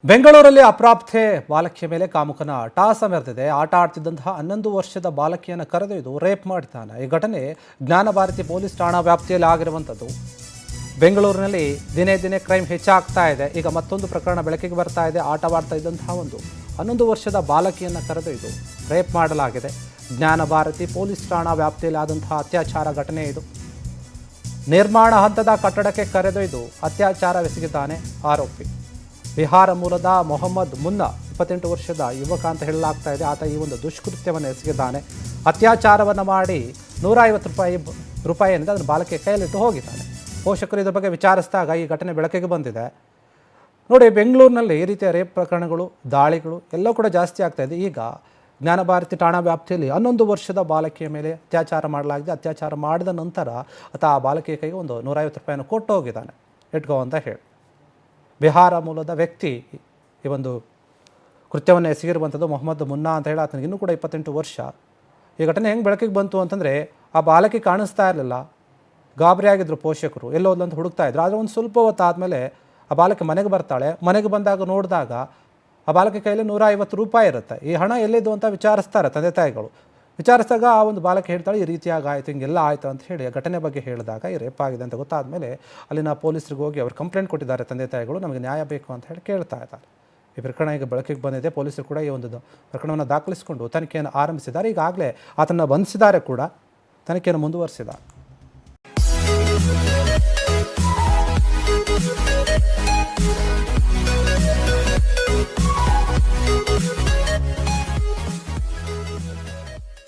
ಬೆಂಗಳೂರಲ್ಲಿ ಅಪ್ರಾಪ್ತೆ ಬಾಲಕಿಯ ಮೇಲೆ ಕಾಮುಕನ ಟಾಸ ಮೆರೆದಿದೆ. ಆಟ ಆಡ್ತಿದ್ದಂತಹ 11 ವರ್ಷದ ಬಾಲಕಿಯನ್ನು ಕರೆದೊಯ್ದು ರೇಪ್ ಮಾಡಿದ್ದಾನೆ. ಈ ಘಟನೆ ಜ್ಞಾನಭಾರತಿ ಪೊಲೀಸ್ ಠಾಣಾ ವ್ಯಾಪ್ತಿಯಲ್ಲಿ ಆಗಿರುವಂಥದ್ದು. ಬೆಂಗಳೂರಿನಲ್ಲಿ ದಿನೇ ದಿನೇ ಕ್ರೈಮ್ ಹೆಚ್ಚಾಗ್ತಾ ಇದೆ. ಈಗ ಮತ್ತೊಂದು ಪ್ರಕರಣ ಬೆಳಕಿಗೆ ಬರ್ತಾ ಇದೆ. ಆಟವಾಡ್ತಾ ಇದ್ದಂತಹ ಒಂದು 11 ವರ್ಷದ ಬಾಲಕಿಯನ್ನು ಕರೆದೊಯ್ದು ರೇಪ್ ಮಾಡಲಾಗಿದೆ. ಜ್ಞಾನಭಾರತಿ ಪೊಲೀಸ್ ಠಾಣಾ ವ್ಯಾಪ್ತಿಯಲ್ಲಿ ಆದಂತಹ ಅತ್ಯಾಚಾರ ಘಟನೆ ಇದು. ನಿರ್ಮಾಣ ಹಂತದ ಕಟ್ಟಡಕ್ಕೆ ಕರೆದೊಯ್ದು ಅತ್ಯಾಚಾರವೆಸಗಿದ್ದಾನೆ ಆರೋಪಿ. ಬಿಹಾರ ಮೂಲದ ಮೊಹಮ್ಮದ್ ಮುನ್ನಾ 28 ವರ್ಷದ ಯುವಕ ಅಂತ ಹೇಳಲಾಗ್ತಾ ಇದೆ. ಆತ ಈ ಒಂದು ದುಷ್ಕೃತ್ಯವನ್ನು ಎಸಗಿದ್ದಾನೆ. ಅತ್ಯಾಚಾರವನ್ನು ಮಾಡಿ 150 ರೂಪಾಯಿಯಿಂದ ಅದನ್ನು ಬಾಲಕಿಯ ಕೈಯಲ್ಲಿಟ್ಟು ಹೋಗಿದ್ದಾನೆ. ಪೋಷಕರು ಇದರ ಬಗ್ಗೆ ವಿಚಾರಿಸಿದಾಗ ಈ ಘಟನೆ ಬೆಳಕಿಗೆ ಬಂದಿದೆ. ನೋಡಿ, ಬೆಂಗಳೂರಿನಲ್ಲಿ ಈ ರೀತಿಯ ರೇಪ್ ಪ್ರಕರಣಗಳು, ದಾಳಿಗಳು ಎಲ್ಲವೂ ಕೂಡ ಜಾಸ್ತಿ ಆಗ್ತಾ ಇದೆ. ಈಗ ಜ್ಞಾನಭಾರತಿ ಠಾಣಾ ವ್ಯಾಪ್ತಿಯಲ್ಲಿ 11 ವರ್ಷದ ಬಾಲಕಿಯ ಮೇಲೆ ಅತ್ಯಾಚಾರ ಮಾಡಲಾಗಿದೆ. ಅತ್ಯಾಚಾರ ಮಾಡಿದ ನಂತರ ಆತ ಆ ಬಾಲಕಿಯ ಕೈಗೆ ಒಂದು 150 ರೂಪಾಯಿಯನ್ನು ಕೊಟ್ಟು ಹೋಗಿದ್ದಾನೆ. ಇಟ್ಕೋ ಅಂತ ಹೇಳಿ. ಬಿಹಾರ ಮೂಲದ ವ್ಯಕ್ತಿ ಈ ಒಂದು ಕೃತ್ಯವನ್ನು ಎಸಗಿರುವಂಥದ್ದು ಮೊಹಮ್ಮದ್ ಮುನ್ನಾ ಅಂತ ಹೇಳಿ. ಆತನಿಗೆ ಇನ್ನೂ ಕೂಡ 28 ವರ್ಷ. ಈ ಘಟನೆ ಹೆಂಗೆ ಬೆಳಕಿಗೆ ಬಂತು ಅಂತಂದರೆ, ಆ ಬಾಲಕಿ ಕಾಣಿಸ್ತಾ ಇರಲಿಲ್ಲ. ಗಾಬರಿಯಾಗಿದ್ದರು ಪೋಷಕರು. ಎಲ್ಲೋ ಅಂತ ಹುಡುಕ್ತಾ ಇದ್ರು. ಆದರೆ ಒಂದು ಸ್ವಲ್ಪ ಹೊತ್ತು ಆದಮೇಲೆ ಆ ಬಾಲಕಿ ಮನೆಗೆ ಬರ್ತಾಳೆ. ಮನೆಗೆ ಬಂದಾಗ ನೋಡಿದಾಗ ಆ ಬಾಲಕಿ ಕೈಯಲ್ಲಿ 150 ರೂಪಾಯಿ ಇರುತ್ತೆ. ಈ ಹಣ ಎಲ್ಲಿದ್ದು ಅಂತ ವಿಚಾರಿಸ್ತಾರೆ ತಂದೆ ತಾಯಿಗಳು. ವಿಚಾರಿಸಿದಾಗ ಆ ಒಂದು ಬಾಲಕಿ ಹೇಳ್ತಾಳೆ, ಈ ರೀತಿಯಾಗಿ ಆಯಿತು, ಹಿಂಗೆಲ್ಲ ಆಯಿತು ಅಂತ ಹೇಳಿ ಆ ಘಟನೆ ಬಗ್ಗೆ ಹೇಳಿದಾಗ ಈ ರೇಪ್ ಆಗಿದೆ ಅಂತ ಗೊತ್ತಾದ ಮೇಲೆ ಅಲ್ಲಿನ ಪೊಲೀಸರಿಗೆ ಹೋಗಿ ಅವರು ಕಂಪ್ಲೇಂಟ್ ಕೊಟ್ಟಿದ್ದಾರೆ. ತಂದೆ ತಾಯಿಗಳು ನಮಗೆ ನ್ಯಾಯ ಬೇಕು ಅಂತ ಹೇಳಿ ಕೇಳ್ತಾ ಇದ್ದಾರೆ. ಈ ಪ್ರಕರಣ ಈಗ ಬೆಳಕಿಗೆ ಬಂದಿದೆ. ಪೊಲೀಸರು ಕೂಡ ಈ ಒಂದು ಪ್ರಕರಣವನ್ನು ದಾಖಲಿಸಿಕೊಂಡು ತನಿಖೆಯನ್ನು ಆರಂಭಿಸಿದ್ದಾರೆ. ಈಗಾಗಲೇ ಆತನ ಬಂಧಿಸಿದ್ದಾರೆ ಕೂಡ, ತನಿಖೆಯನ್ನು ಮುಂದುವರಿಸಿದ್ದಾರೆ.